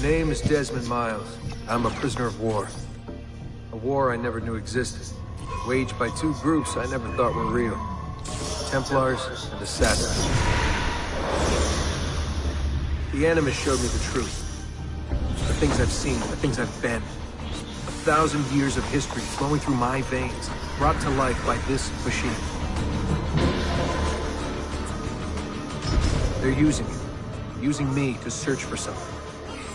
name is Desmond Miles. I'm a prisoner of war. A war I never knew existed. Waged by two groups I never thought were real. Templars and Assassins. The Animus showed me the truth. The things I've seen, the things I've been. 1,000 years of history flowing through my veins, brought to life by this machine. They're using me to search for something.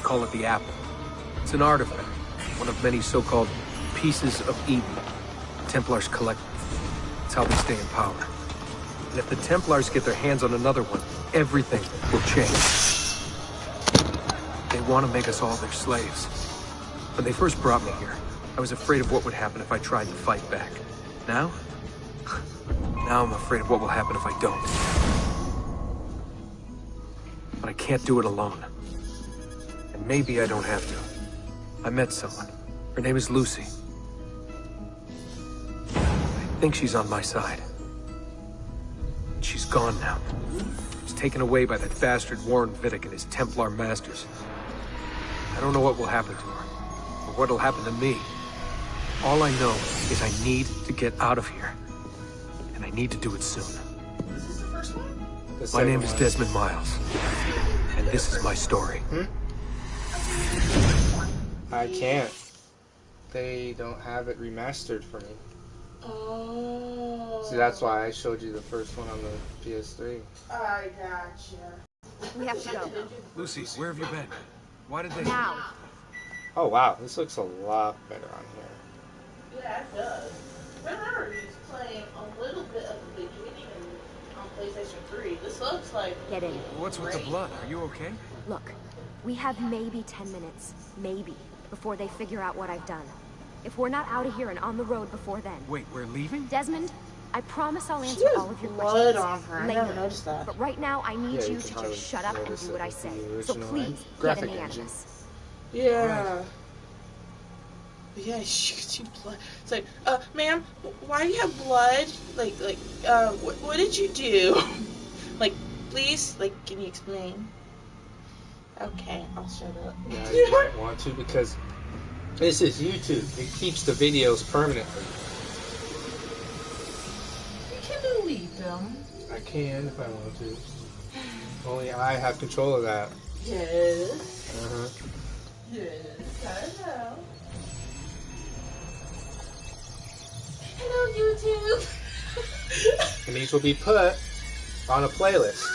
Call it the Apple. It's an artifact, one of many so-called pieces of Eden. Templars collect them. It's how they stay in power. And if the Templars get their hands on another one, everything will change. They want to make us all their slaves. When they first brought me here, I was afraid of what would happen if I tried to fight back. Now? Now I'm afraid of what will happen if I don't. But I can't do it alone. And maybe I don't have to. I met someone. Her name is Lucy. I think she's on my side. She's gone now. She's taken away by that bastard Warren Vidic and his Templar masters. I don't know what will happen to her, or what'll happen to me. All I know is I need to get out of here. And I need to do it soon. Is this the first one? My name is Desmond Miles. And this is my story. I can't. They don't have it remastered for me. Oh. See, that's why I showed you the first one on the PS3. I gotcha. We have to go. Lucy, where have you been? Why did they... Now. Oh wow, this looks a lot better on here. Yeah, it does. Remember, he's playing a little bit of the beginning on PlayStation 3. This looks like... Get in. What's with the blood? Are you okay? Look, we have maybe 10 minutes, maybe, before they figure out what I've done. If we're not out of here and on the road before then... Wait, we're leaving? Desmond, I promise I'll She answer has all of your blood questions on her. I later. never noticed that. But right now, I need Yeah, you you to can hardly just shut up and notice do what it I with say. the So original please, get graphic in the engine. Animus. Yeah. Yeah, she could see blood. It's like, ma'am, why do you have blood? What did you do? Like, please, can you explain? Okay, I'll shut up. Yeah, you might want to because this is YouTube. It keeps the videos permanently. You can delete them. I can if I want to. Only I have control of that. Yes. Uh-huh. Yes, I know. Hello, YouTube. And these will be put on a playlist.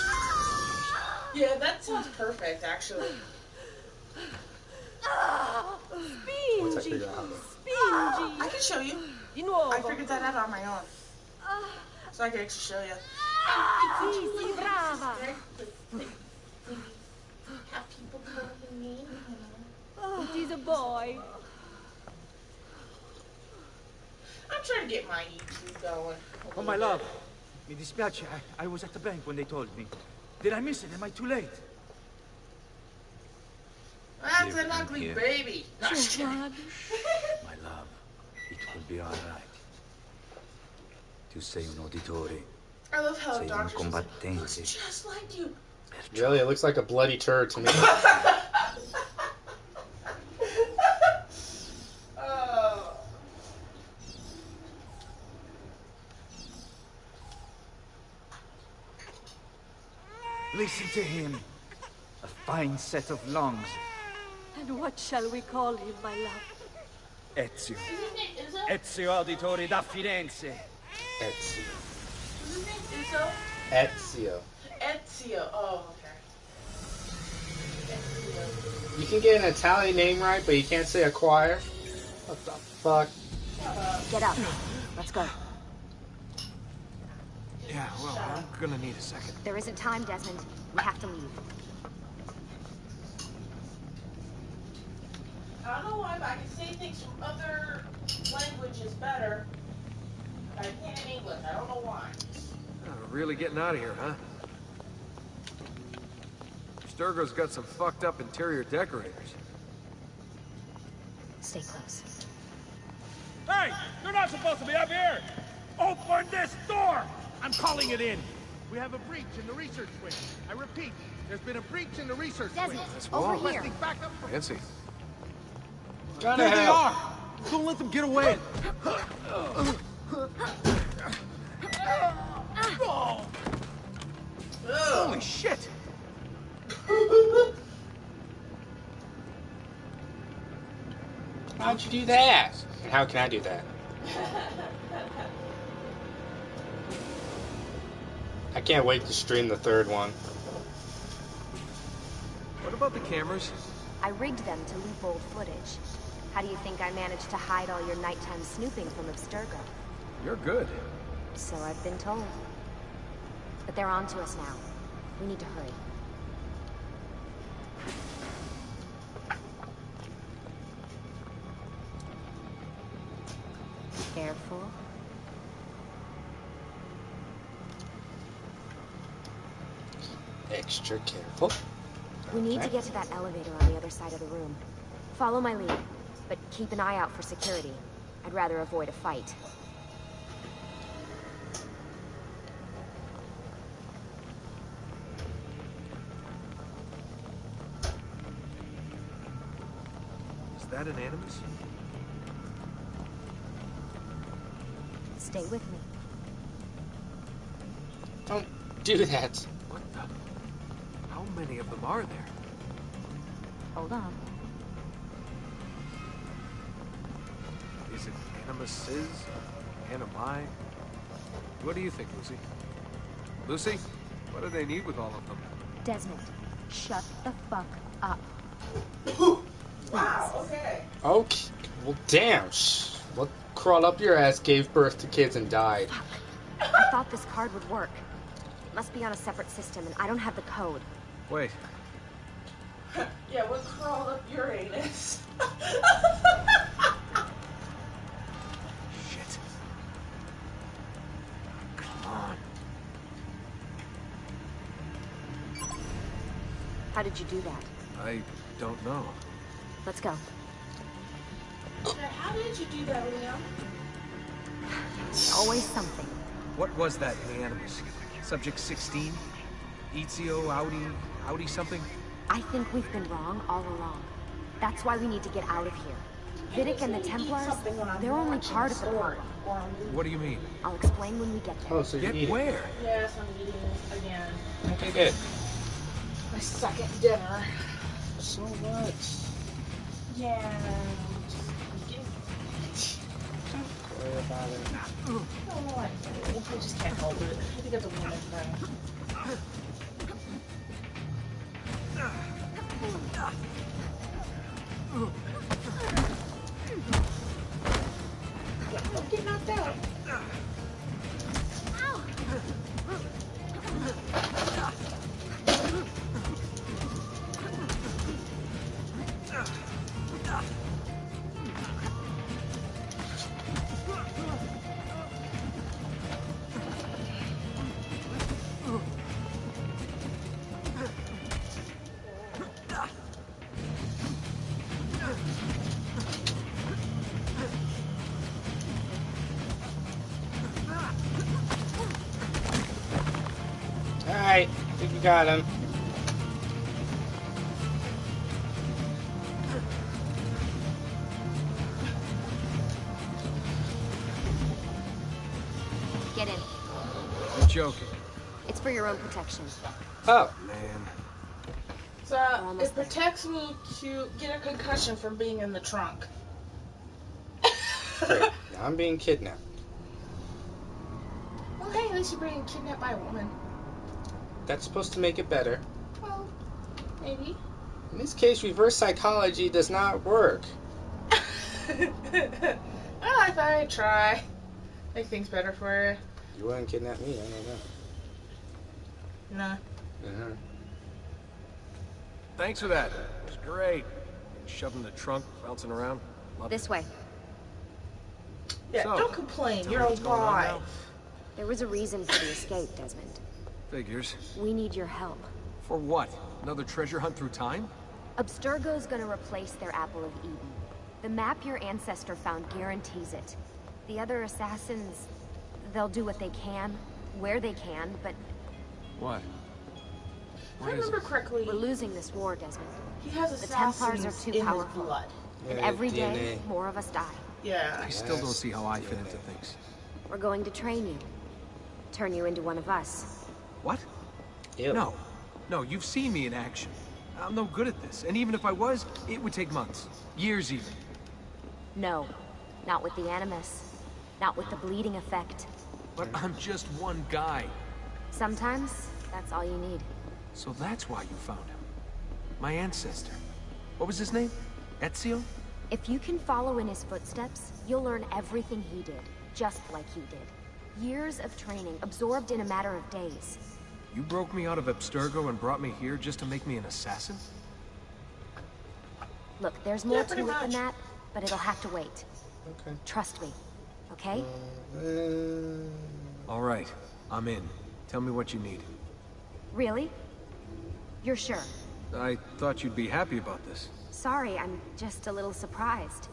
Yeah, that sounds perfect, actually. Once I figure out how to. I can show you. I figured that out on my own. So I can actually show you. Sì, brava. Have people come to me. It is a boy. I'm trying to get my YouTube going. Oh, my love. Mi dispiace. I was at the bank when they told me. Did I miss it? Am I too late? That's an ugly here. baby. No, I'm just kidding. My love, it will be all right. Tu sei un uditore. I love how Sei un Dr. combattente. looks just like you. Really, it looks like a bloody turd to me. Oh. Listen to him. A fine set of lungs. And what shall we call him, my love? Ezio. Is his name Izzo? Ezio Auditore da Firenze. Ezio. Is his name Izzo? Ezio. Ezio. Oh, okay. Ezio. You can get an Italian name right, but you can't say acquire. What the fuck? Get up. Let's go. Yeah, well, I'm gonna need a second. There isn't time, Desmond. We have to leave. I don't know why, but I can say things from other languages better. I can't in English. I don't know why. Really getting out of here, huh? Sturgo's got some fucked up interior decorators. Stay close. Hey! You're not supposed to be up here! Open this door! I'm calling it in. We have a breach in the research wing. I repeat, There's been a breach in the research Desmond, wing. That's over wall. here. Requesting backup from... Fancy. Gotta There they help. are! Don't let them get away! Holy shit! How'd you do that? And how can I do that? I can't wait to stream the third one. What about the cameras? I rigged them to loop old footage. How do you think I managed to hide all your nighttime snooping from Abstergo? You're good. So I've been told. But they're on to us now. We need to hurry. Careful. Extra careful. We need to get to that elevator on the other side of the room. Follow my lead, but keep an eye out for security. I'd rather avoid a fight. Is that an Animus? Stay with me. Don't do that. What the? How many of them are there? Hold on. Is it Animuses? Animi? What do you think, Lucy? Lucy? What do they need with all of them? Desmond, shut the fuck up. Wow, okay. Okay. Well, damn. What crawled up your ass, gave birth to kids, and died? I thought this card would work. It must be on a separate system, and I don't have the code. Wait, Yeah, what crawled up your anus? shit. Come on. How did you do that? I don't know. Let's go. Yeah, how did you do that, Liam? Always something. What was that in the Animus? Subject 16? Ezio, Audi something? I think we've been wrong all along. That's why we need to get out of here. Vidic and the Templars, they're only part of the problem. What do you mean? I'll explain when we get there. Oh, so you're Get eating. where? Yes, I'm eating again. Okay, good. My second dinner. So what? Yeah. Don't worry about it. No, I just can't hold it. I think it's a woman thing. Don't get knocked out. Alright, I think we got him. Get in. You're joking. It's for your own protection. Oh, Man. So, almost it there. protects me to get a concussion from being in the trunk. great. Now I'm being kidnapped. Well, hey, at least you're being kidnapped by a woman. That's supposed to make it better. Well, maybe. In this case, reverse psychology does not work. Well, I thought I'd try. Make things better for you. You wouldn't kidnap me, I don't know. Nah. Uh-huh. Thanks for that. It was great. Shoved in the trunk, bouncing around. Loved This it. way. Yeah, So, don't complain. tell You're me what's going on alive. now. There was a reason for the escape, Desmond. Figures. We need your help. For what? Another treasure hunt through time? Abstergo's gonna replace their Apple of Eden. The map your ancestor found guarantees it. The other assassins, they'll do what they can, where they can, but What? If I remember correctly, We're losing this war, Desmond. he has The Templars assassins are too in his powerful. blood. And Yeah, every day, DNA. more of us die. Yeah. I still don't see how I fit into things. We're going to train you. Turn you into one of us. What? Ew. No. No, you've seen me in action. I'm no good at this. And even if I was, it would take months. Years even. No. Not with the Animus. Not with the bleeding effect. But I'm just one guy. Sometimes, that's all you need. So that's why you found him. My ancestor. What was his name? Ezio? If you can follow in his footsteps, you'll learn everything he did, just like he did. Years of training, absorbed in a matter of days. You broke me out of Abstergo and brought me here just to make me an assassin? Look, there's more to pretty it than much. that, but it'll have to wait. Okay. Trust me, okay? All right, I'm in. Tell me what you need. Really? You're sure? I thought you'd be happy about this. Sorry, I'm just a little surprised.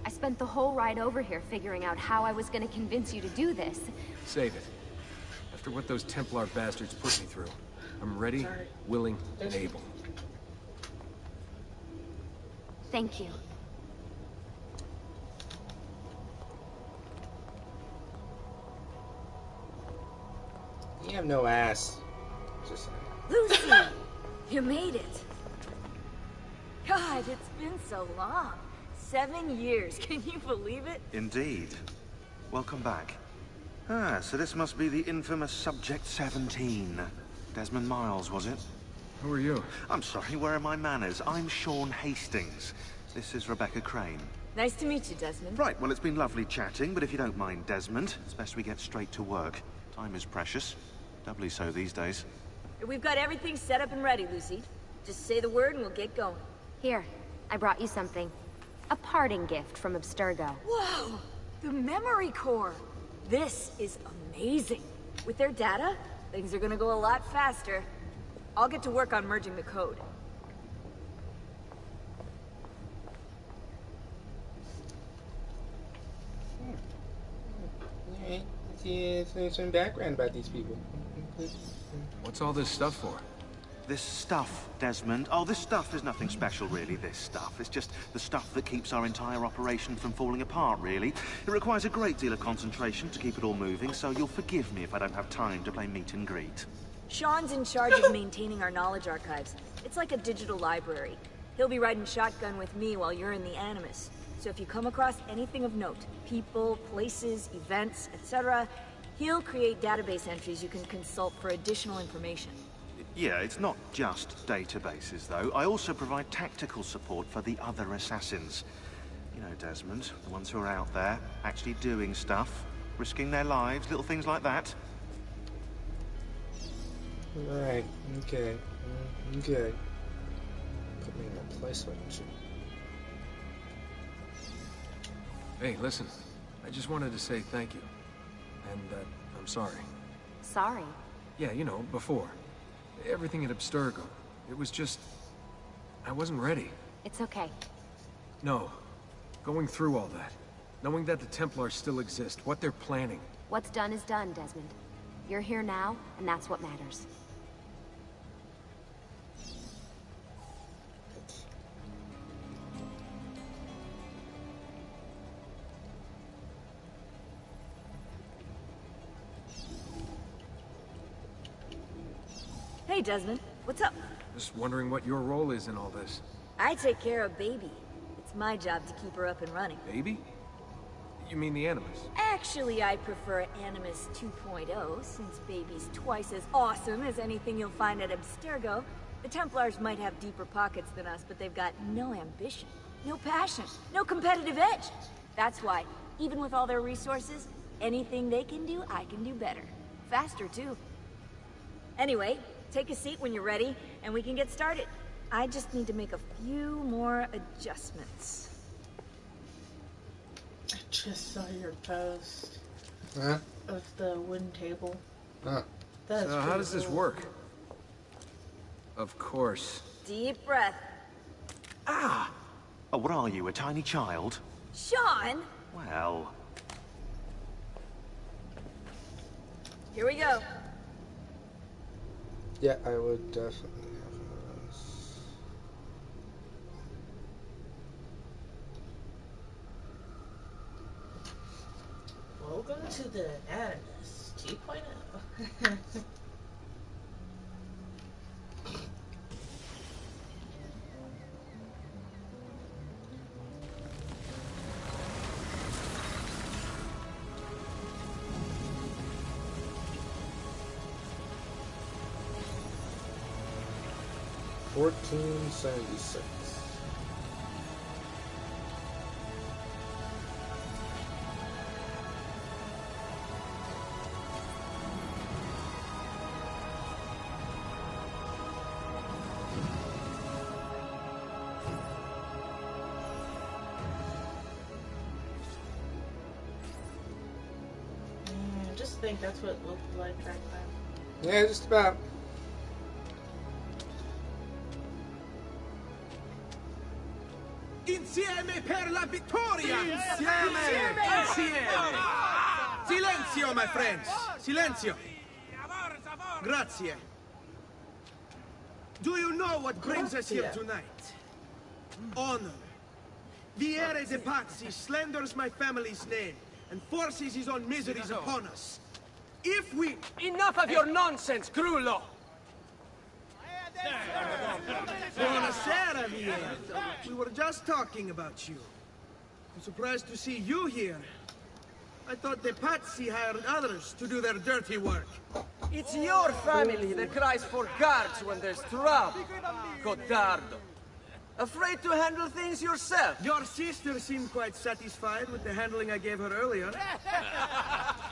I spent the whole ride over here figuring out how I was gonna convince you to do this. Save it. After what those Templar bastards put me through, I'm ready, Sorry. willing, and able. Thank you. You have no ass. Just Lucy, you made it. God, it's been so long. 7 years, can you believe it? Indeed. Welcome back. Ah, so this must be the infamous Subject 17. Desmond Miles, was it? Who are you? I'm sorry, where are my manners? I'm Sean Hastings. This is Rebecca Crane. Nice to meet you, Desmond. Right, well, it's been lovely chatting, but if you don't mind, Desmond, it's best we get straight to work. Time is precious. Doubly so these days. We've got everything set up and ready, Lucy. Just say the word and we'll get going. Here, I brought you something. A parting gift from Abstergo. Whoa! The memory core! This is amazing. With their data, things are gonna go a lot faster. I'll get to work on merging the code. yeah, some background about these people. What's all this stuff for? This stuff, Desmond. Oh, this stuff is nothing special, really, this stuff. It's just the stuff that keeps our entire operation from falling apart, really. It requires a great deal of concentration to keep it all moving, so you'll forgive me if I don't have time to play meet and greet. Sean's in charge of maintaining our knowledge archives. It's like a digital library. He'll be riding shotgun with me while you're in the Animus. So if you come across anything of note, people, places, events, etc., he'll create database entries you can consult for additional information. Yeah, it's not just databases, though. I also provide tactical support for the other assassins. You know, Desmond, the ones who are out there, actually doing stuff, risking their lives, little things like that. Right, okay. Okay. Put me in my place, why don't you? Hey, listen. I just wanted to say thank you. And that I'm sorry. Sorry. Yeah, you know, before. Everything at Abstergo. It was just... I wasn't ready. It's okay. No. Going through all that. Knowing that the Templars still exist, what they're planning. What's done is done, Desmond. You're here now, and that's what matters. Hey, Desmond. What's up? Just wondering what your role is in all this. I take care of Baby. It's my job to keep her up and running. Baby? You mean the Animus? Actually, I prefer Animus 2.0, since Baby's twice as awesome as anything you'll find at Abstergo. The Templars might have deeper pockets than us, but they've got no ambition, no passion, no competitive edge. That's why, even with all their resources, anything they can do, I can do better. Faster, too. Anyway, take a seat when you're ready, and we can get started. I just need to make a few more adjustments. I just saw your post Huh? of the wooden table. Huh. That's So how pretty does this cool. work? Of course. Deep breath. Oh, what are you, a tiny child? Sean, Well, here we go. Yeah, I would definitely have those. Welcome to the Animus 2.0. 1476. Just think that's what it looked like back then. Yeah, just about. Insieme per la vittoria! Insieme! Silenzio, my friends! Silenzio! Grazie. Do you know what brings us here tonight? Honor. Vieri de Pazzi slanders my family's name and forces his own miseries upon us. If we... Enough of your nonsense, Grullo! Buonasera, Vieri. We were just talking about you. I'm surprised to see you here. I thought the Pazzi hired others to do their dirty work. It's your family that cries for guards when there's trouble, Gottardo. Afraid to handle things yourself? Your sister seemed quite satisfied with the handling I gave her earlier.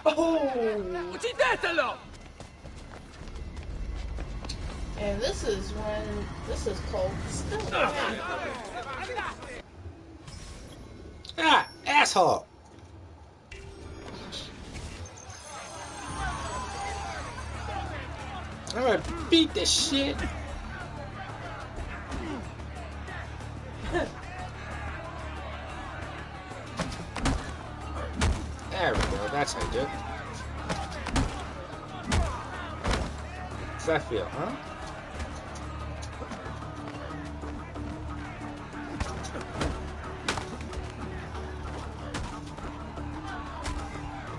Uccidetelo! And this is called still. Ah, asshole! I'm gonna beat this shit. There we go, that's how you do it. What's that feel, huh?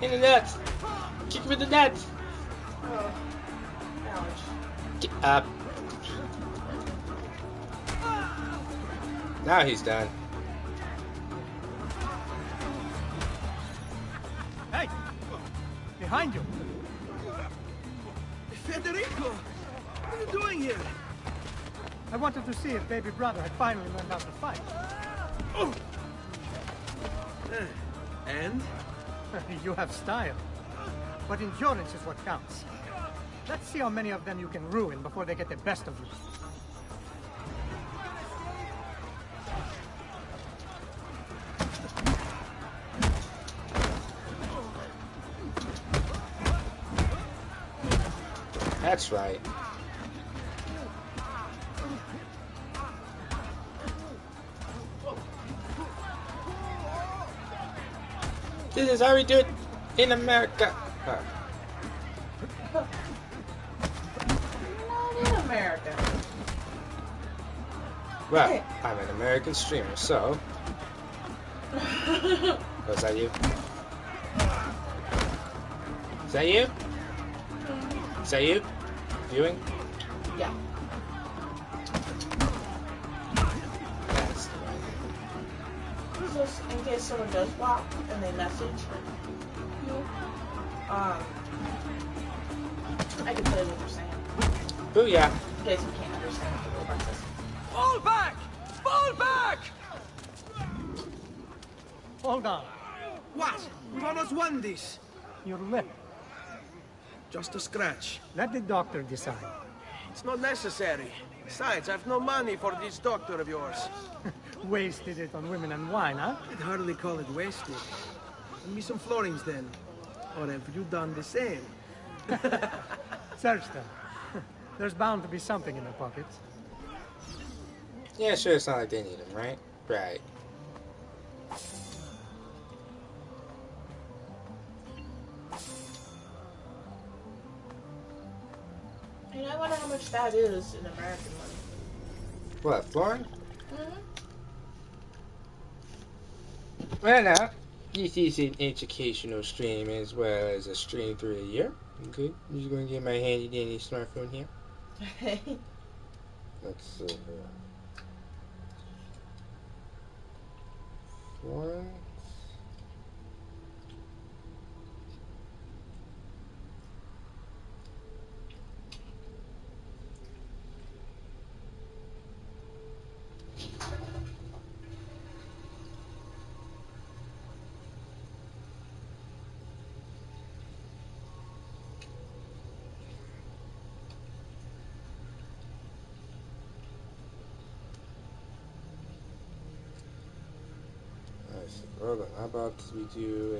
In the nuts! Kick him in the nuts! Oh, ouch. Get up. Now he's done. Hey! Behind you! Federico! What are you doing here? I wanted to see if baby brother had finally learned how to fight. Oh. And? You have style. But endurance is what counts. Let's see how many of them you can ruin before they get the best of you. That's right. This is how we do it in America. Not in America. Well, I'm an American streamer, so... Was that you? Is that you? Is that you? Viewing? Yeah. That's the right. Just in case someone does walk and they message you, I can tell you what they're saying. Booyah! In case you can't understand what the robot says. Fall back! Fall back! Hold on. What? Who almost won this? Your lip. Just a scratch. Let the doctor decide. It's not necessary. Besides, I've no money for this doctor of yours. Wasted it on women and wine, huh? I'd hardly call it wasted. Send me some florins then. Or have you done the same? Search them. There's bound to be something in the pockets. Yeah, sure, it's not like they need him, right? Right. And I wonder how much that is in American money. What, Florin? Mm-hmm. Well, now, this is an educational stream as well as a stream through the year. Okay, I'm just going to get my handy dandy smartphone here. Let's see here. Florin. Hold on, how about we do a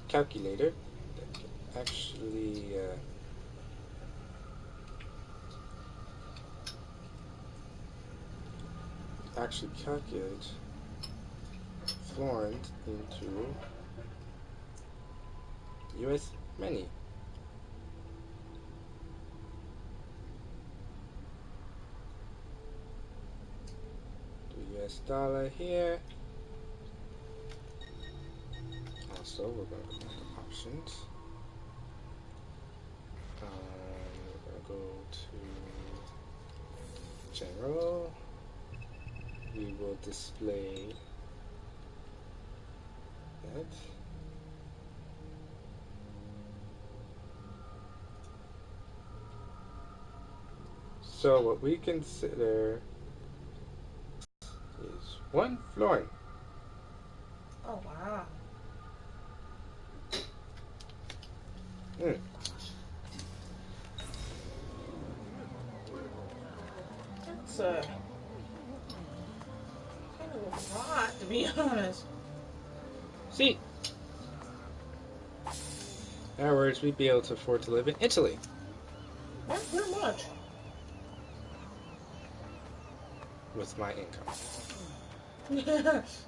calculator that can actually calculate florins into US money. US dollar here. Also, we're going to go to options. We're going to go to general. We will display that. So what we consider is 1 florin. Oh, wow. That's kind of a lot, to be honest. See, in other words, we'd be able to afford to live in Italy. Not very much. With my income.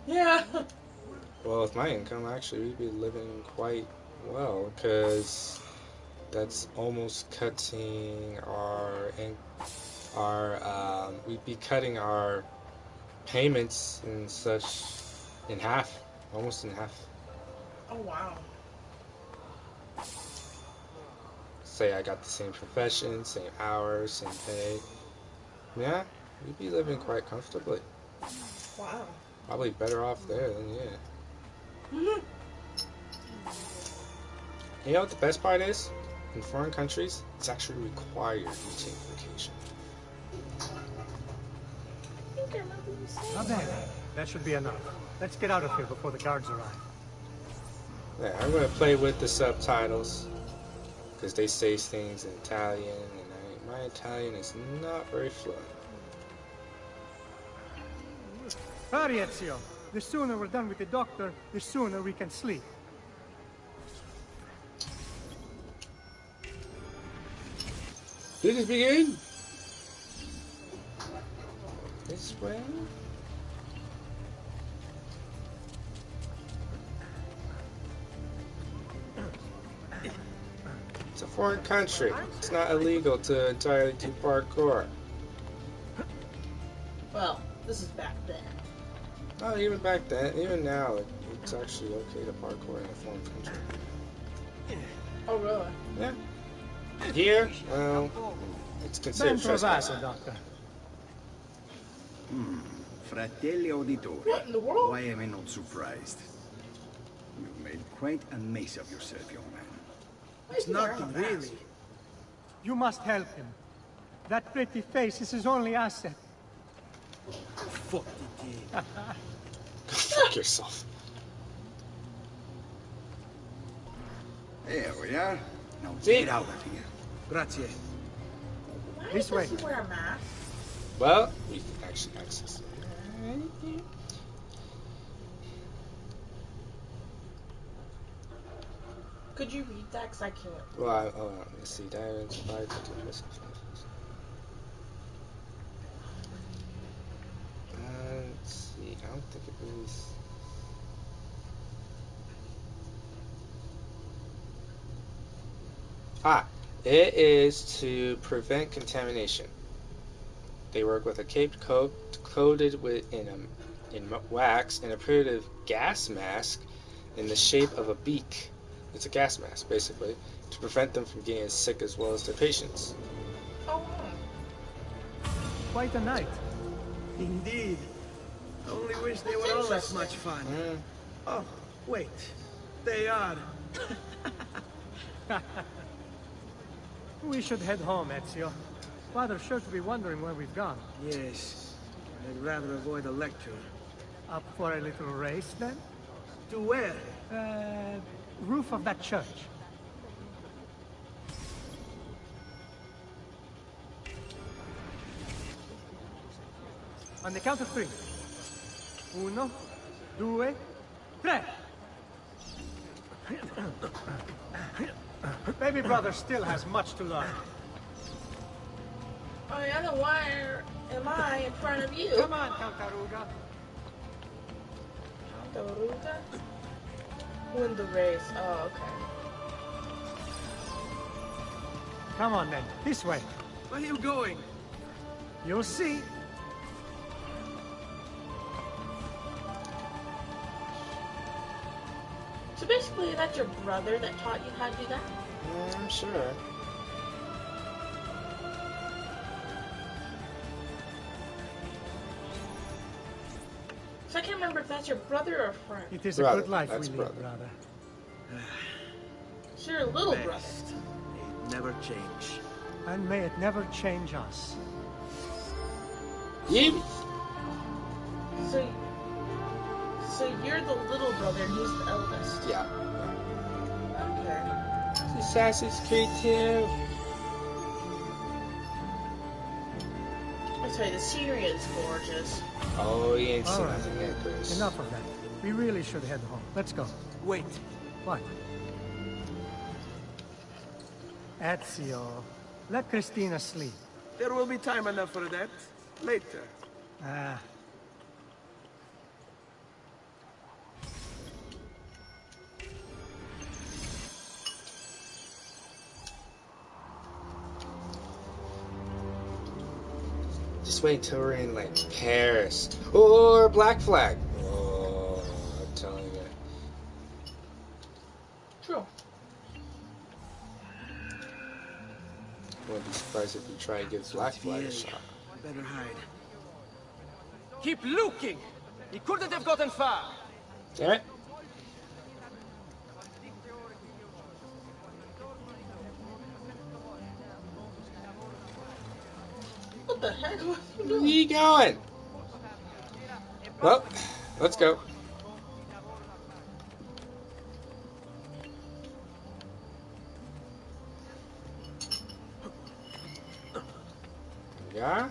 Yeah. Well, with my income, actually, we'd be living quite well, because that's almost cutting we'd be cutting our payments and such in half, almost in half. Oh, wow. Say I got the same profession, same hours, same pay. Yeah, we'd be living quite comfortably. Wow. Probably better off there than here. You know what the best part is? In foreign countries, it's actually required you take vacation. Not bad. That should be enough. Let's get out of here before the guards arrive. Yeah, I'm gonna play with the subtitles because they say things in Italian, and my Italian is not very fluent. Hurry, Ezio. The sooner we're done with the doctor, the sooner we can sleep. Did it begin? This way? It's a foreign country. It's not illegal to entirely do parkour. Well, this is back then. Oh, even back then, even now, it's actually okay to parkour in a foreign country. Oh, really? Yeah. Here, well, it's considered trespassing. Doctor. Fratelli Auditori. What in the world? Why am I not surprised? You've made quite a mess of yourself, young man. It's nothing, really. You must help him. That pretty face is his only asset. Fuck the kid. Go fuck yourself. There we are. Now See? get out of here. Grazie. Why This way. does he wear a mask? Well, we can actually access it. Could you read that? Because I can't. Well, let's see. Let's see. I don't think it was. It is to prevent contamination. They work with a caped coat coated in wax and a primitive gas mask in the shape of a beak. It's a gas mask, basically, to prevent them from getting sick as well as their patients. Oh. Quite a night. Indeed. I only wish they were all as much fun. Oh, wait. They are. We should head home, Ezio. Father's sure to be wondering where we've gone. Yes. I'd rather avoid a lecture. Up for a little race, then? To where? Roof of that church. On the count of 3. 1, 2, 3. Baby brother still has much to learn. Oh yeah, then why am I in front of you? Come on, Cantaruga. Cantaruga? Win the race. Oh, okay. Come on, then. This way. Where are you going? You'll see. So basically, that's your brother that taught you how to do that? Yeah, I'm sure. So I can't remember if that's your brother or friend. It is a good life we live, brother. It's your little brother. May it never change. And may it never change us. Yep. So you're the little brother and he's the eldest. Yeah. Okay. Assassin's Creed 2. I'll tell you, the scenery is gorgeous. Oh, you ain't seen All right. nothing yet, Chris. Enough of that. We really should head home. Let's go. Wait. What? Ezio, let Cristina sleep. There will be time enough for that. Later. Ah. Just wait until we're in, like, Paris. Or Black Flag. Oh, I'm telling you. True. Wouldn't be surprised if we try and give Black Flag a shot. Better hide. Keep looking! He couldn't have gotten far! Damn it. What the heck? Where are you going? Well, let's go. Yeah?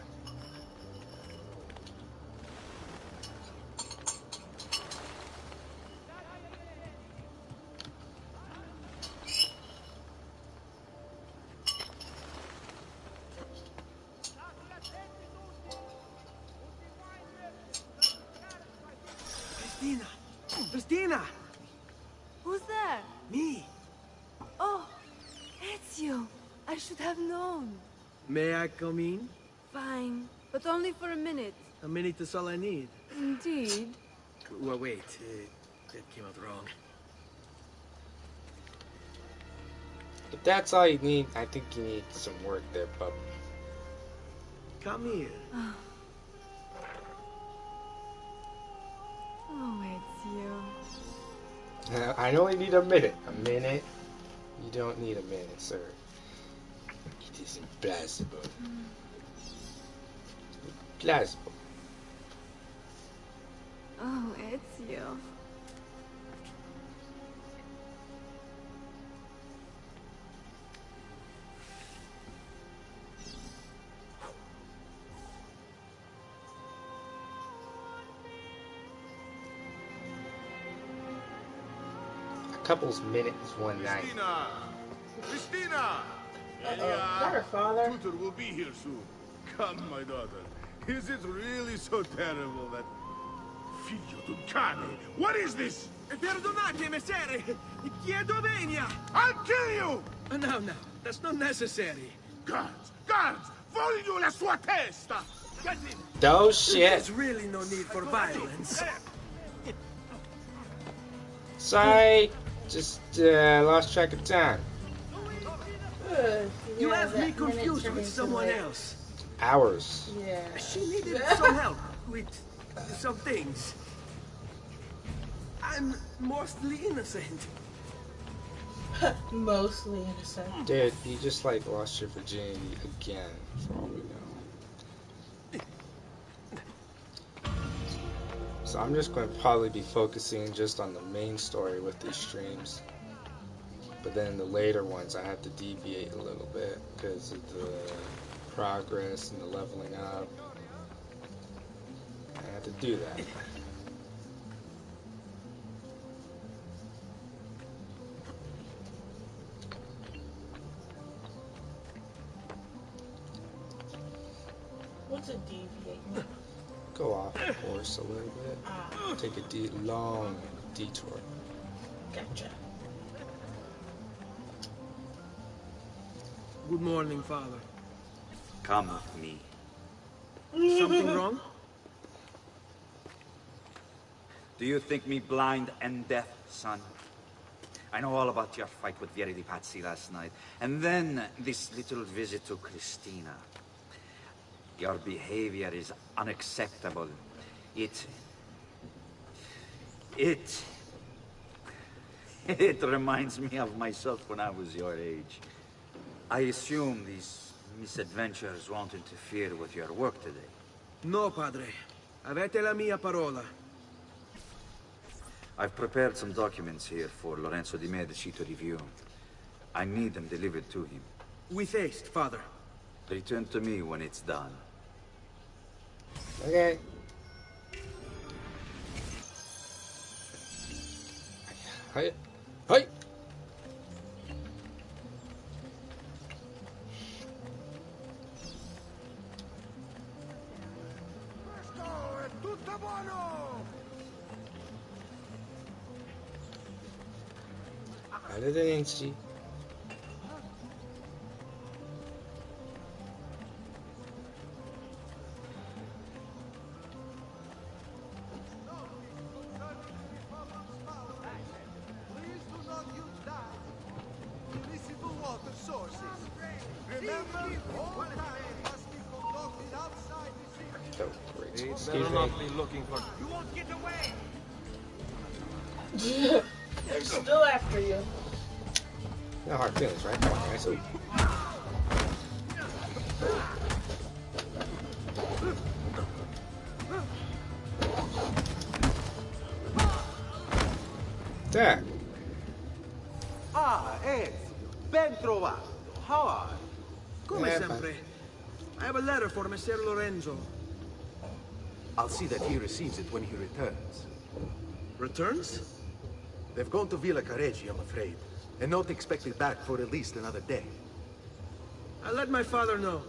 Cristina! Cristina! Who's there? Me! Oh, Ezio. I should have known. May I come in? Fine, but only for a minute. A minute is all I need. Indeed. Well, wait. That came out wrong. If that's all you need, I think you need some work there, bub. Come here. Oh, Ezio. I only need a minute. A minute? You don't need a minute, sir. It is impossible. Impossible. Oh, Ezio. A couple's minute is one night. Cristina! Better, father. Tutor will be here soon. Come, my daughter. Is it really so terrible that... Figlio d'un cane! What is this? Perdonate, messere! Chiedo venia! I'll kill you! No. That's not necessary. Guards! Guards! Voglio la sua testa! Get in! Oh shit! There's really no need for violence. Sorry, just lost track of time. You Yeah, have me that confused minute with turned someone into, like, else. Hours. Yeah. She needed some help with some things. I'm mostly innocent. Mostly innocent. Dude, you just like lost your virginity again, for all we know. So I'm just going to probably be focusing just on the main story with these streams. But then the later ones I have to deviate a little bit because of the progress and the leveling up. I have to do that. What's a deviate? Go off course a little bit. Take a long detour. Gotcha. Good morning, Father. Come with me. Something wrong? Do you think me blind and deaf, son? I know all about your fight with Vieri di Pazzi last night. And then this little visit to Christina. Your behavior is unacceptable. It reminds me of myself when I was your age. I assume these misadventures won't interfere with your work today. No, Padre. Avete la mia parola. I've prepared some documents here for Lorenzo di Medici to review. I need them delivered to him. With haste, Father. Return to me when it's done. Okay. Hi. Hi. Arrivederci. Better not be looking for. You won't get away. They're still after you. No hard feelings, right? Okay, so. Dad. Ah, Ezio. Ben trovato. How are you? Come sempre. I have a letter for Messer Lorenzo. I'll see that he receives it when he returns. Returns? They've gone to Villa Careggi, I'm afraid, and not expected back for at least another day. I'll let my father know.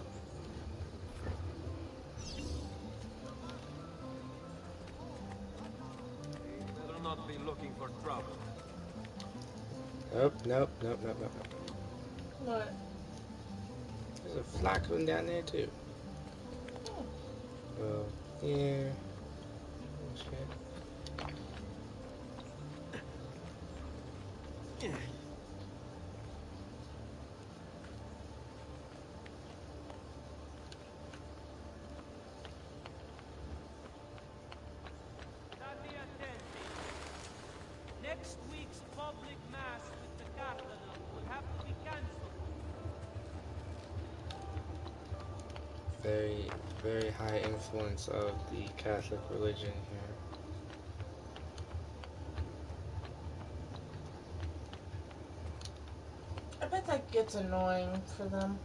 Better not be looking for trouble. Nope. What? There's a Flacoon down there too. Well, yeah. Shit. Next week's public mass with the Cardinal will have to be cancelled. Very, very high influence of the Catholic religion here. I bet that gets annoying for them.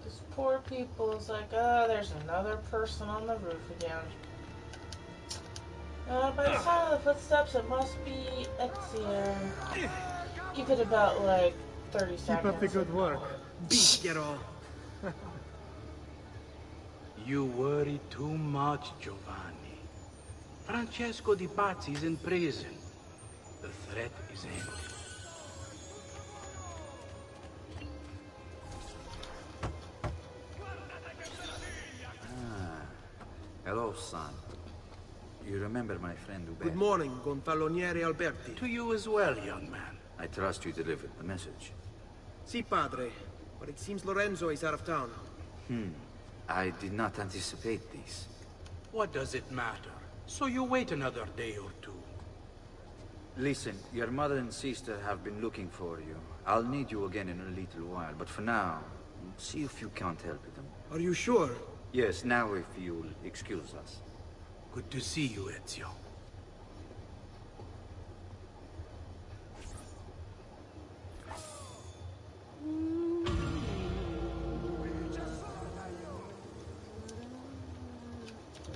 These poor people is like, oh, there's another person on the roof again. By the sound of the footsteps, it must be Ezio. Give it about like 30 seconds. Keep up the good work. Beat get all. You worry too much, Giovanni. Francesco Di Pazzi is in prison. The threat is ended. So, son, you remember my friend Uber? Good morning, Gonfaloniere Alberti. To you as well, young man. I trust you delivered the message. Si, padre. But it seems Lorenzo is out of town. I did not anticipate this. What does it matter? So you wait another day or two. Listen, your mother and sister have been looking for you. I'll need you again in a little while, but for now, see if you can't help them. Are you sure? Yes, now if you'll excuse us. Good to see you, Ezio.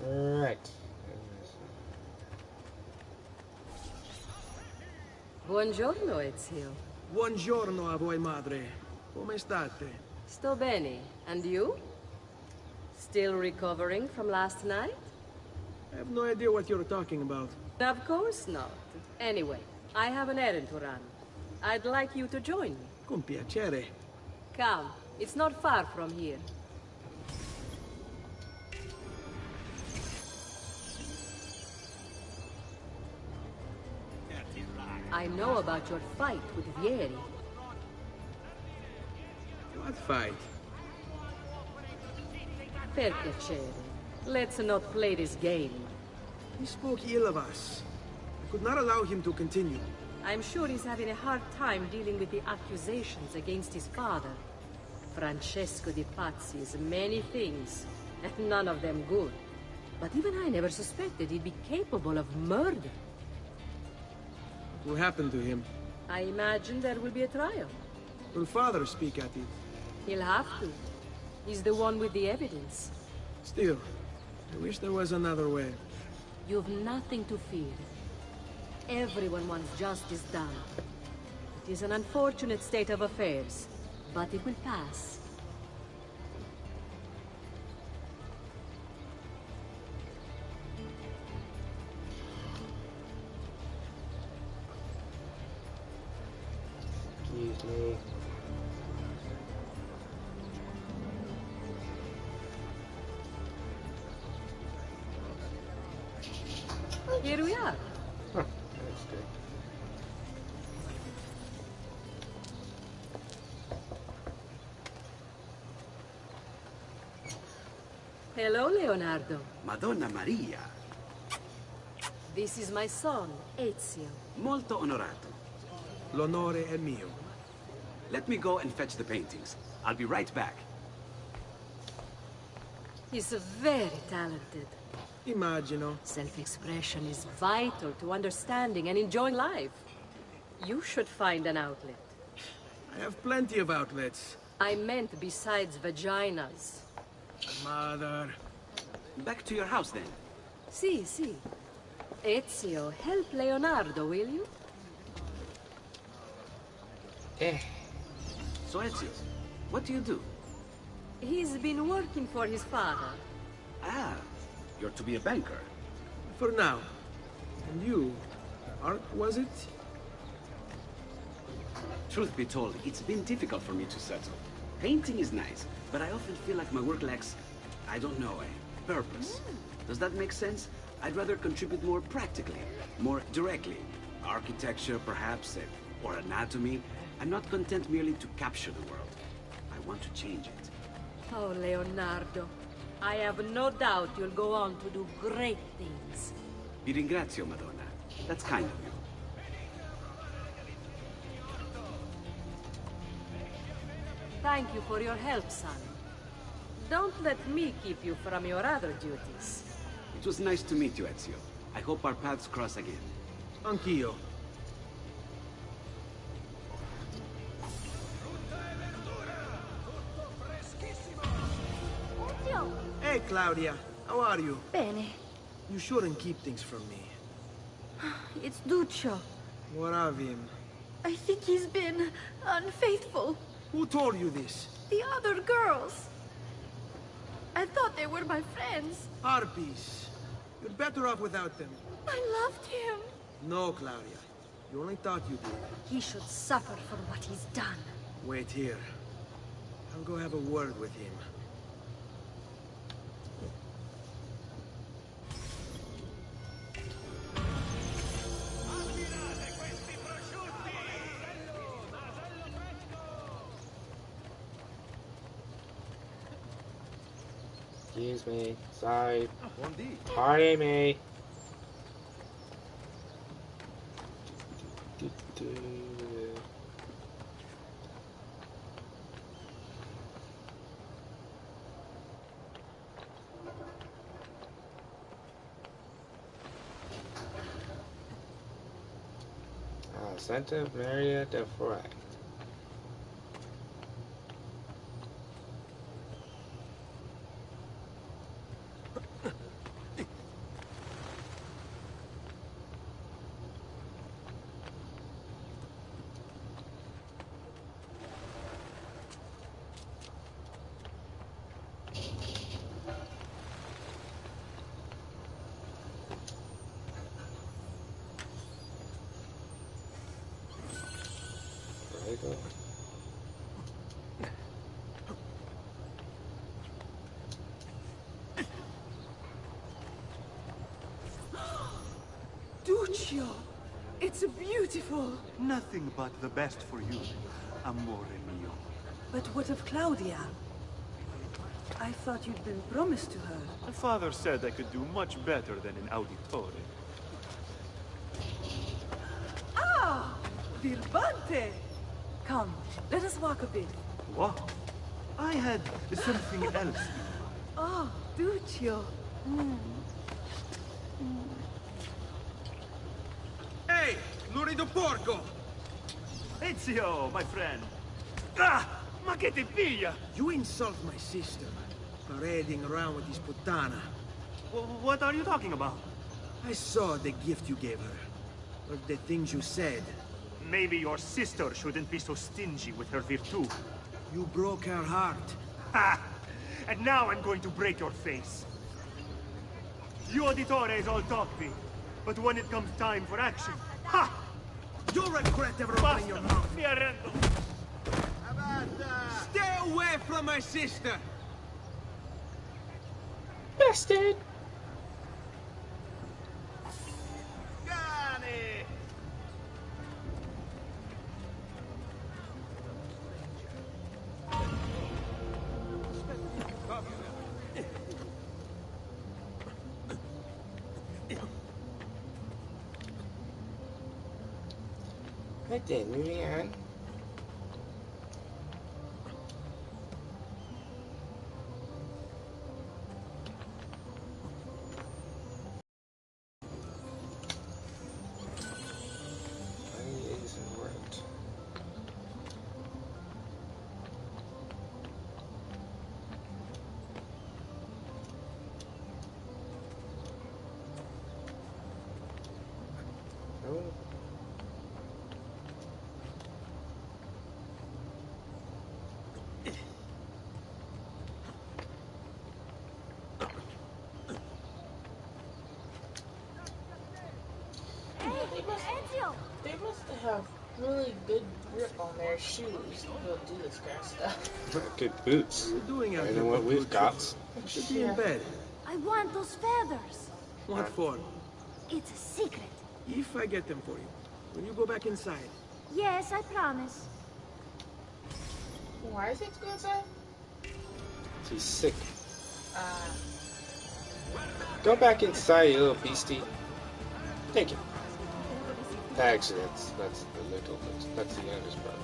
Alright. Buongiorno, Ezio. Buongiorno a voi, madre. Come state? Sto bene. And you? Still recovering from last night? I have no idea what you're talking about. Of course not. Anyway, I have an errand to run. I'd like you to join me. Con piacere. Come. It's not far from here. I know about your fight with Vieri. What fight? Per piacere. Let's not play this game. He spoke ill of us. I could not allow him to continue. I'm sure he's having a hard time dealing with the accusations against his father. Francesco Di Pazzi is many things, and none of them good. But even I never suspected he'd be capable of murder. What will happen to him? I imagine there will be a trial. Will father speak at it? He'll have to. He's the one with the evidence. Still, I wish there was another way. You've nothing to fear. Everyone wants justice done. It is an unfortunate state of affairs, but it will pass. Excuse me. Here we are. Huh, that's good. Hello, Leonardo. Madonna Maria. This is my son, Ezio. Molto onorato. L'onore è mio. Let me go and fetch the paintings. I'll be right back. He's very talented. Immagino. Self-expression is vital to understanding and enjoying life. You should find an outlet. I have plenty of outlets. I meant besides vaginas. Mother. Back to your house, then. Si, si. Ezio, help Leonardo, will you? So, Ezio, what do you do? He's been working for his father. Ah, you're to be a banker. For now. And you? Art, was it? Truth be told, it's been difficult for me to settle. Painting is nice, but I often feel like my work lacks, I don't know, a purpose. Does that make sense? I'd rather contribute more practically, more directly. Architecture, perhaps, or anatomy. I'm not content merely to capture the world. I want to change it. Oh, Leonardo. I have no doubt you'll go on to do great things. Vi ringrazio, Madonna. That's kind of you. Thank you for your help, son. Don't let me keep you from your other duties. It was nice to meet you, Ezio. I hope our paths cross again. Anch'io. Hey, Claudia. How are you? Bene. You shouldn't keep things from me. It's Duccio. What of him? I think he's been unfaithful. Who told you this? The other girls. I thought they were my friends. Harpies. You're better off without them. I loved him. No, Claudia. You only thought you did. He should suffer for what he's done. Wait here. I'll go have a word with him. Excuse me. Sorry. Indeed. Pardon me. Santa Maria del Foray. Duccio, it's beautiful. Nothing but the best for you, amore mio. But what of Claudia? I thought you'd been promised to her. My father said I could do much better than an auditore. Ah! Birbante! Come, let us walk a bit. What? I had something else. Oh, Duccio. Hey, lurido porco! Ezio, my friend. Ah! Ma che ti piglia? You insult my sister, parading around with this puttana. What are you talking about? I saw the gift you gave her, or the things you said. Maybe your sister shouldn't be so stingy with her virtù. You broke her heart. Ha! And now I'm going to break your face. You auditores all talk big, but when it comes time for action, ha! You'll regret ever opening your mouth. Mi arrendo. Stay away from my sister! Bastard! Right then, moving on. They must have really good grip on their shoes to be able to do this kind of stuff. Good boots. Doing I know what we've got. You should be in bed. I want those feathers. What for? It's a secret. If I get them for you, when you go back inside. Yes, I promise. Why is he go inside? He's sick. Go back inside, you little beastie. Thank you. Actually, that's the little, that's the youngest brother.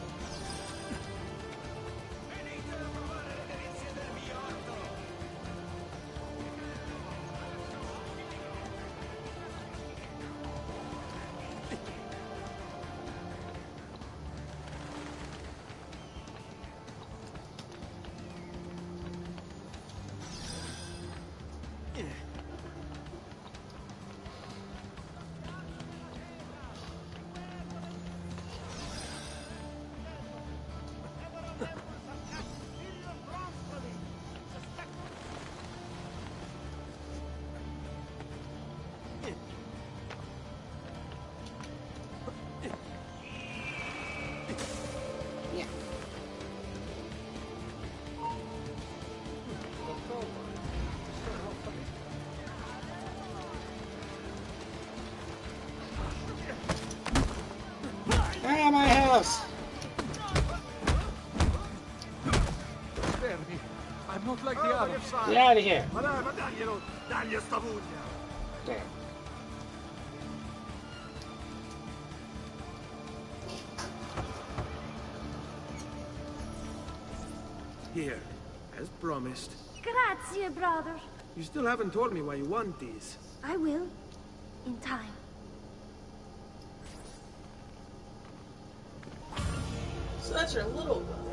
Not like the others. Get out of here. Damn. Here, as promised. Grazie, brother. You still haven't told me why you want these. I will. In time. So that's your little brother.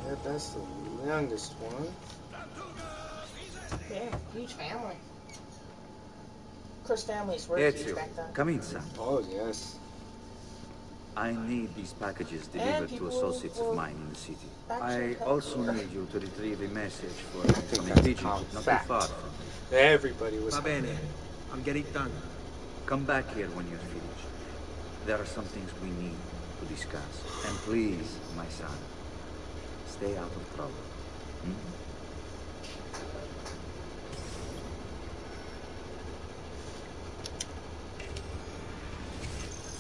Yeah, that's the youngest one. Yeah, huge family. Of course, families were huge Ezio, back then. come in, son. Oh, yes. I need these packages And delivered to people associates will of mine in the city. actually I help also you. need you to retrieve a message for think from a that's pigeon common not fact. too far from me. Everybody was. Va bene. I'll get it done. Come back here when you're finished. There are some things we need to discuss. And please, my son, stay out of trouble. Hmm?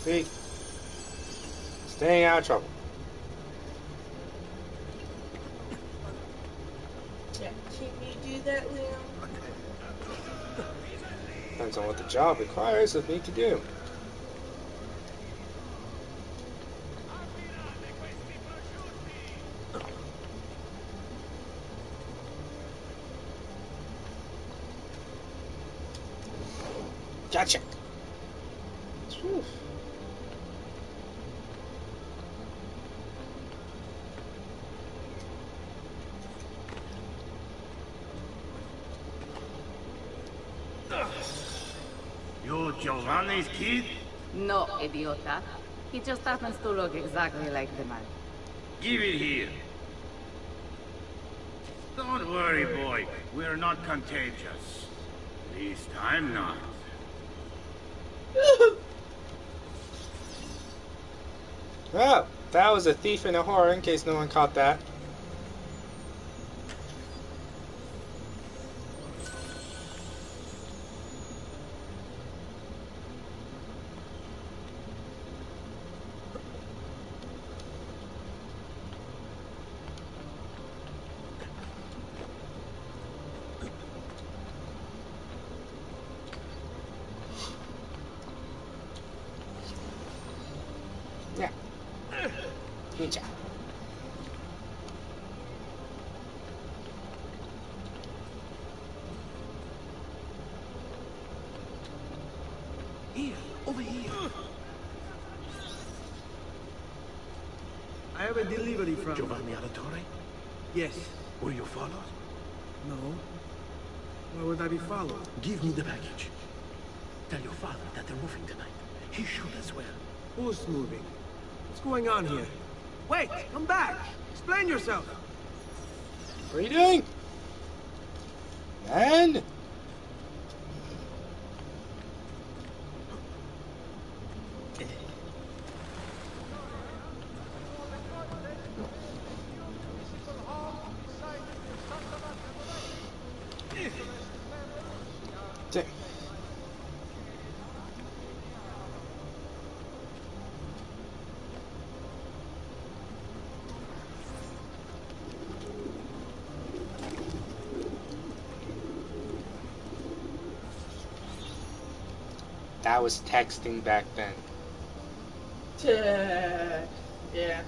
See? Staying out of trouble. Yeah, can you do that, Liam? Depends on what the job requires of me to do. Gotcha. Whew. You Giovanni's kid? No, idiota. He just happens to look exactly like the man. Give it here. Don't worry, boy. We're not contagious. At least I'm not. Oh, that was a thief and a whore, in case no one caught that. Yeah. Good job. Here, over here. I have a delivery from Giovanni Auditore? Yes. Were you followed? No. Why would I be followed? Give me the package. Tell your father that they're moving tonight. He should as well. Who's moving? What's going on here? Wait, come back. Explain yourself. What are you doing? Man? Damn. That was texting back then. Yeah. Yeah.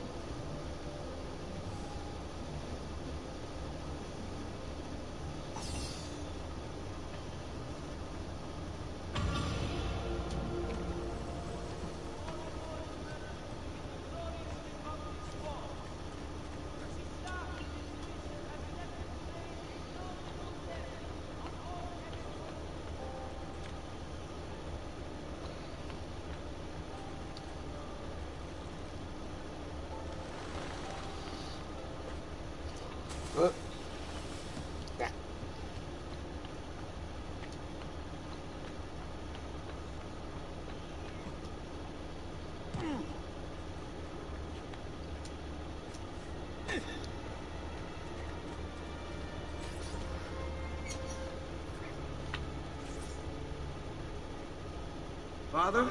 Father?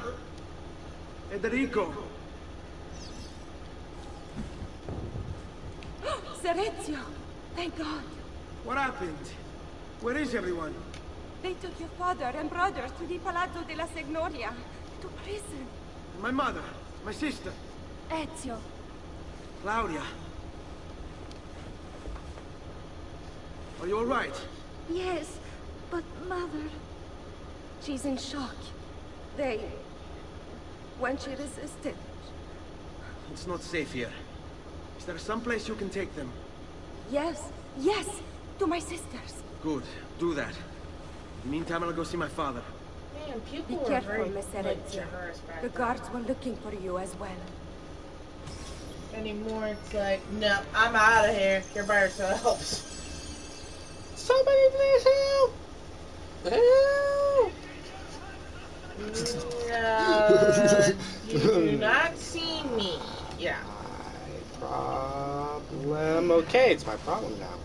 Federico. Serezio! Thank God. What happened? Where is everyone? They took your father and brothers to the Palazzo della Signoria. To prison. My mother, my sister, Ezio. Claudia. Are you all right? Yes, but Mother... She's in shock. When she resisted... It's not safe here. Is there some place you can take them? Yes, to my sisters. Good, do that. In the meantime, I'll go see my father. Man, people Be were careful, very, Miss like, Erezio. generous back The then. guards were looking for you as well. Anymore, it's like, no, I'm out of here. You're by yourselves. Somebody please help! Help! No, you do not see me. Yeah. Problem. Okay, it's my problem now.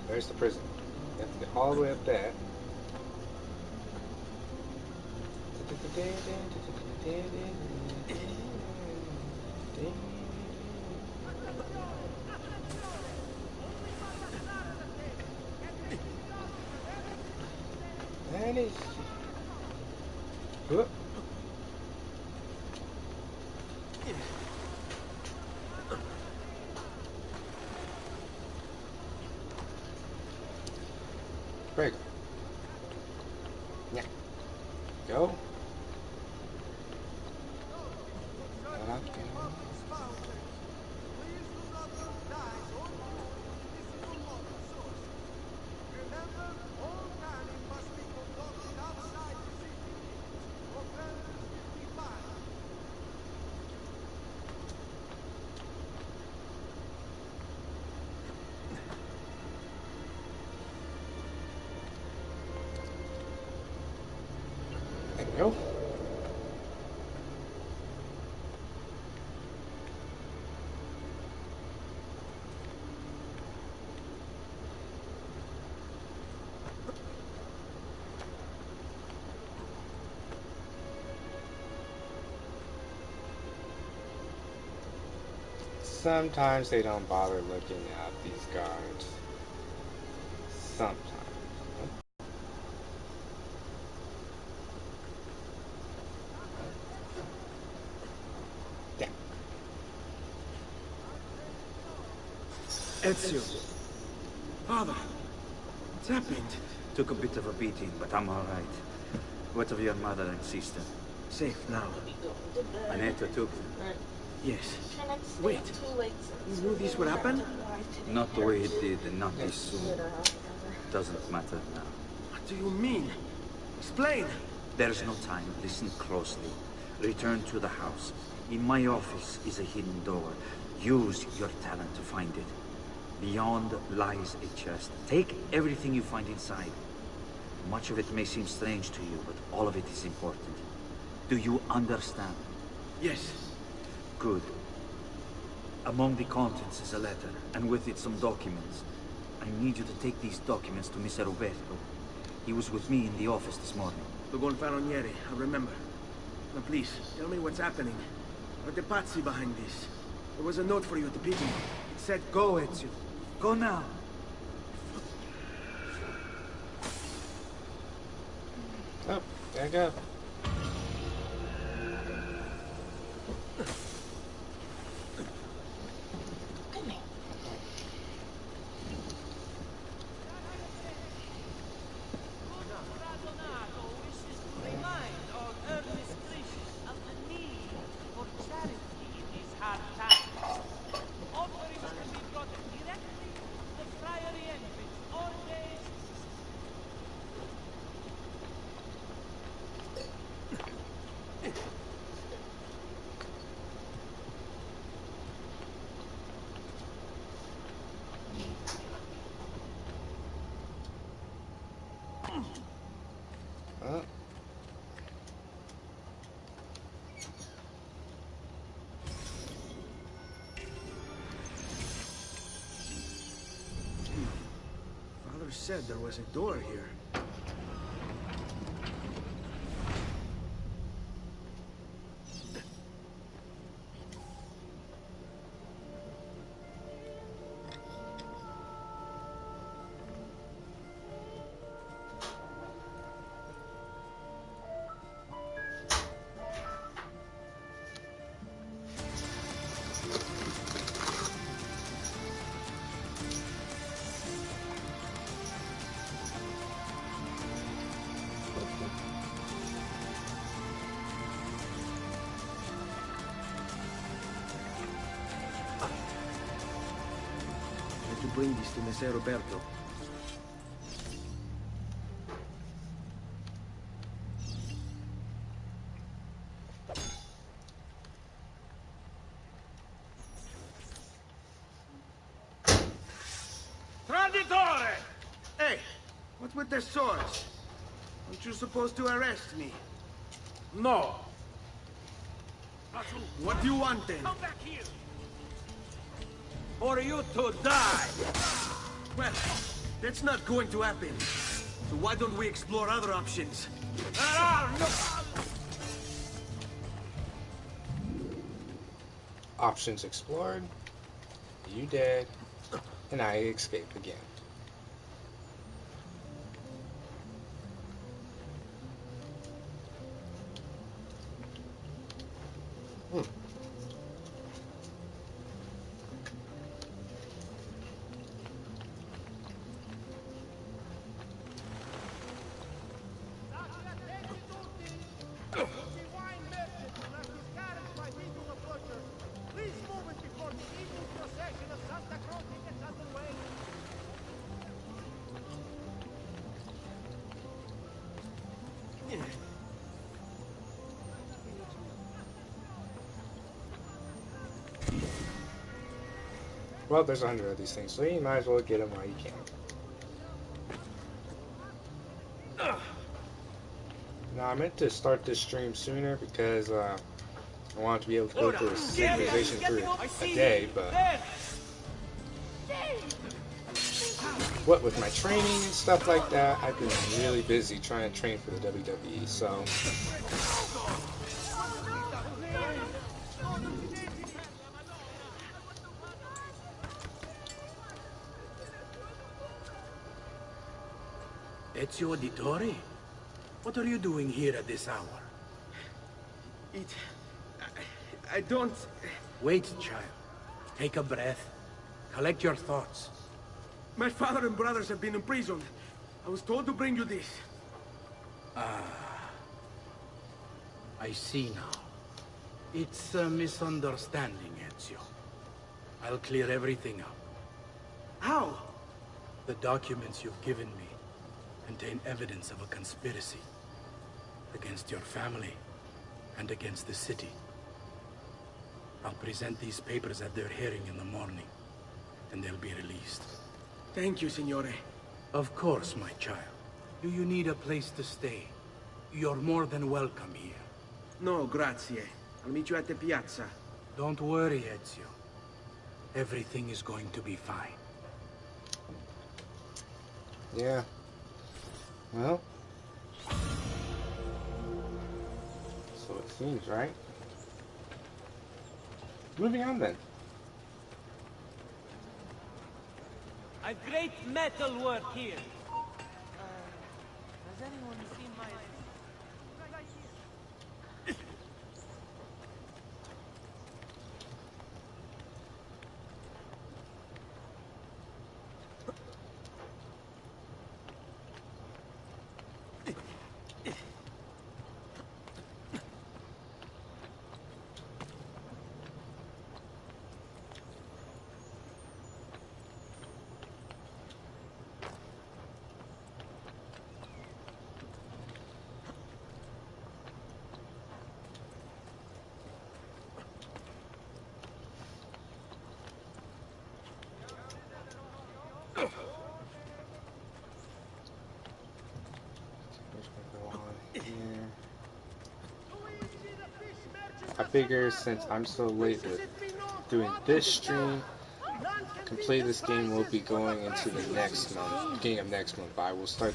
There's the prison. You have to get all the way up there. That is... Whoop. Break. Yeah. Go. There we go. Sometimes they don't bother looking at these guards. Sometimes. Yeah. Ezio. Father, what's happened? Took a bit of a beating, but I'm all right. What of your mother and sister? Safe now. Annetta took them. Yes. Wait. You knew this would happen? Not the way it did, and not this soon. Doesn't matter now. What do you mean? Explain. There's no time. Listen closely. Return to the house. In my office is a hidden door. Use your talent to find it. Beyond lies a chest. Take everything you find inside. Much of it may seem strange to you, but all of it is important. Do you understand? Yes. Good. Among the contents is a letter, and with it some documents. I need you to take these documents to Mr. Roberto. He was with me in the office this morning. The Gonfaloniere, I remember. Now please, tell me what's happening. Are the Pazzi behind this? There was a note for you at the pigeon. It said, go, Ezio. Go now. Oh, there you go. said there was a door here. To bring this to Messer Roberto. Traditore! Hey, what's with the swords? Aren't you supposed to arrest me? No. What do you want then? Come back here! For you to die! Well, that's not going to happen. So why don't we explore other options? There are no... Options explored. You dead. And I escape again. Well, there's 100 of these things, so you might as well get them while you can. Now, I meant to start this stream sooner because I wanted to be able to go through a civilization through a day, but what with my training and stuff like that, I've been really busy trying to train for the WWE, so... Ezio Auditore? What are you doing here at this hour? I don't... Wait, child. Take a breath. Collect your thoughts. My father and brothers have been imprisoned. I was told to bring you this. Ah. I see now. It's a misunderstanding, Ezio. I'll clear everything up. How? The documents you've given me contain evidence of a conspiracy against your family and against the city. I'll present these papers at their hearing in the morning, and they'll be released. Thank you, Signore. Of course, my child. Do you need a place to stay? You're more than welcome here. No, grazie. I'll meet you at the piazza. Don't worry, Ezio. Everything is going to be fine. Yeah. Well, so it seems, right? Moving on then. A great metal work here. Has anyone seen my... I figure since I'm so late with doing this stream, complete this game will be going into the next month, beginning of next month, but I will start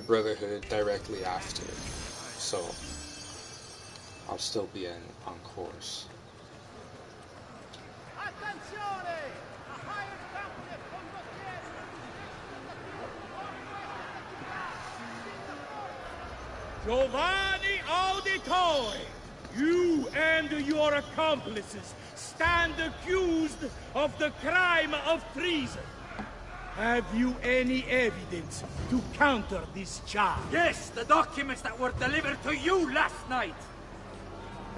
Brotherhood directly after. So, I'll still be on course. Giovanni Auditore, you and your accomplices stand accused of the crime of treason. Have you any evidence to counter this charge? Yes, the documents that were delivered to you last night.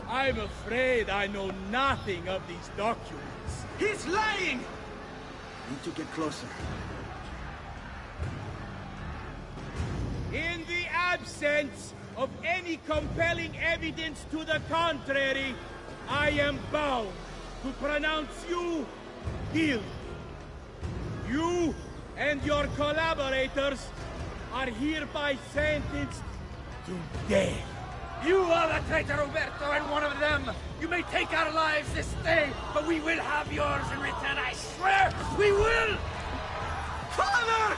I'm afraid I know nothing of these documents. He's lying! Need to get closer. In the absence of any compelling evidence to the contrary, I am bound to pronounce you guilty. You and your collaborators are hereby sentenced to death. You are the traitor, Roberto, and one of them. You may take our lives this day, but we will have yours in return, I swear! We will! Father!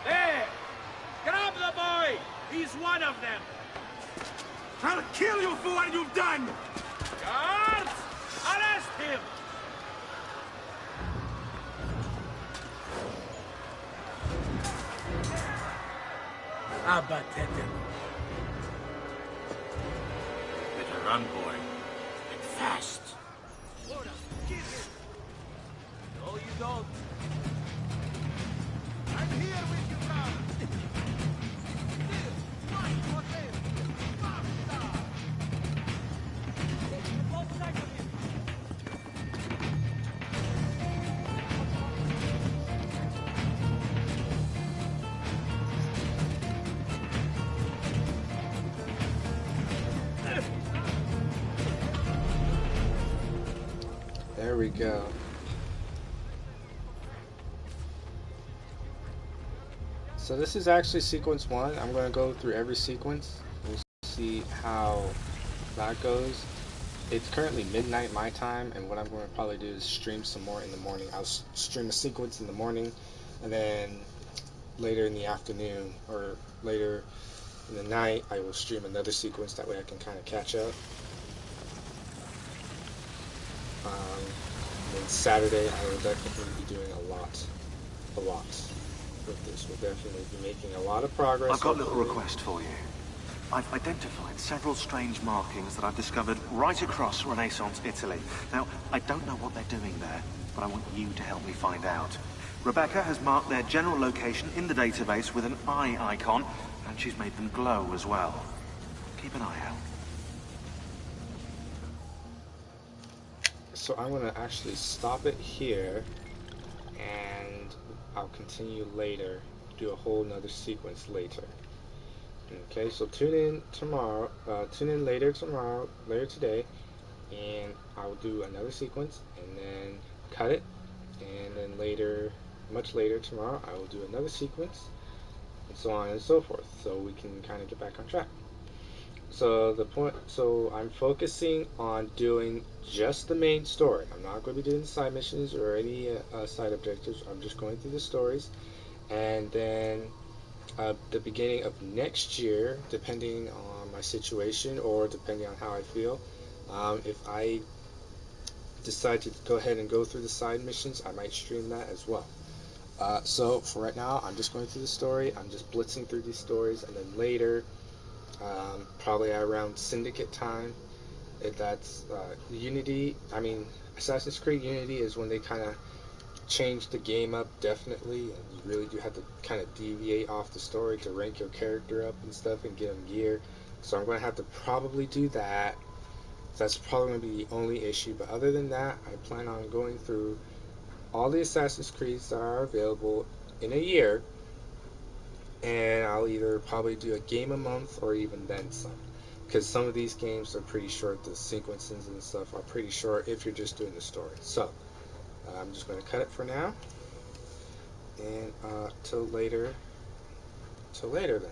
There! Grab the boy! He's one of them! I'll kill you for what you've done! Guards! Arrest him! Abatete. Better run, boy. And fast. Ora, kill him! No, you don't. I'm here with you, Carl. There we go. So this is actually sequence 1. I'm going to go through every sequence. We'll see how that goes. It's currently midnight my time, and what I'm going to probably do is stream some more in the morning. I'll stream a sequence in the morning, and then later in the afternoon or later in the night I will stream another sequence. That way I can kind of catch up. And Saturday I will definitely be doing a lot with this. We'll definitely be making a lot of progress. I've got a little request for you. I've identified several strange markings that I've discovered right across Renaissance Italy. Now, I don't know what they're doing there, but I want you to help me find out. Rebecca has marked their general location in the database with an eye icon, and she's made them glow as well. Keep an eye out. So I'm going to actually stop it here, and I'll continue later, do a whole nother sequence later. Okay, so tune in tomorrow, later today, and I'll do another sequence, and then cut it, and then later, much later tomorrow, I will do another sequence, and so on and so forth, so we can kind of get back on track. So I'm focusing on doing just the main story. I'm not going to be doing the side missions or any side objectives. I'm just going through the stories, and then the beginning of next year, depending on my situation or depending on how I feel, if I decide to go ahead and go through the side missions, I might stream that as well. So for right now, I'm just going through the story. I'm just blitzing through these stories, and then later, probably around Syndicate time, if that's Assassin's Creed Unity is when they kind of changed the game up, definitely, and you really do have to kind of deviate off the story to rank your character up and stuff and get them gear. So I'm going to have to probably do that. That's probably going to be the only issue, but other than that, I plan on going through all the Assassin's Creeds that are available in a year, and I'll either probably do a game a month or even then some, because some of these games are pretty short. The sequences and stuff are pretty short if you're just doing the story. So I'm just going to cut it for now, and till later then.